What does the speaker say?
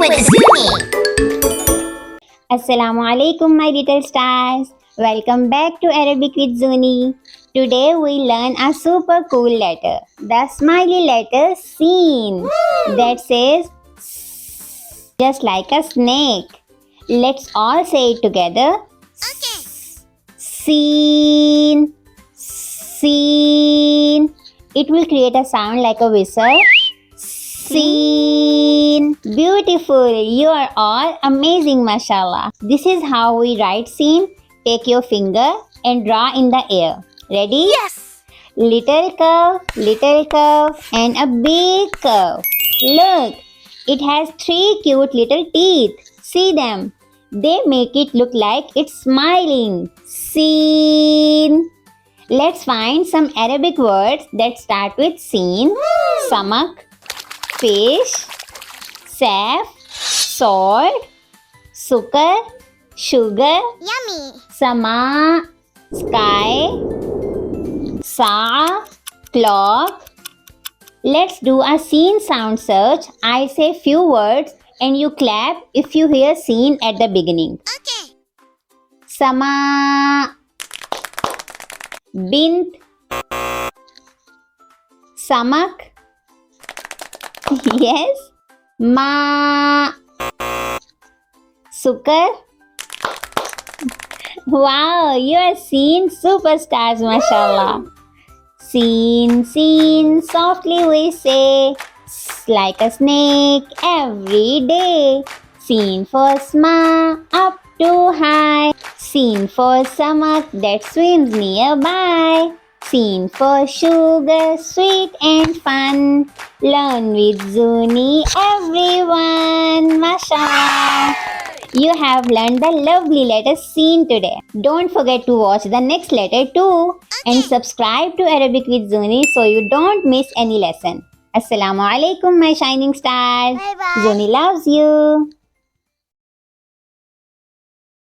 with Zuni. Assalamu alaikum my little stars. Welcome back to Arabic with Zuni. Today we learn a super cool letter. The smiley letter Sheen that says S, just like a snake. Let's all say it together. Okay. Sheen. Sheen. It will create a sound like a whistle. Sheen. Beautiful. You are all amazing, mashallah. This is how we write Sheen. Take your finger and draw in the air. Ready? Yes. Little curve, and a big curve. Look, it has 3 cute little teeth. See them? They make it look like it's smiling. Sheen. Let's find some Arabic words that start with Sheen. Samak, fish, saf, salt, Sukkar, sugar, Yummy. Sama, sky, Sa, clock. Let's do a Sheen sound search. I say few words and you clap if you hear Sheen at the beginning. Okay. Sama, bint, Samak. Yes. Ma, Sukkar. Wow, you are Sheen superstars, mashallah. Sheen, softly we say, like a snake every day. Sheen for Sma, up too high. Sheen for Samak that swims nearby. Sheen for sugar, sweet and fun. Learn with Zuni, everyone, mashallah. You have learned the lovely letter Sheen today. Don't forget to watch the next letter too. And subscribe to Arabic with Zuni so you don't miss any lesson. Assalamu alaikum my shining stars. Bye bye. Zuni loves you.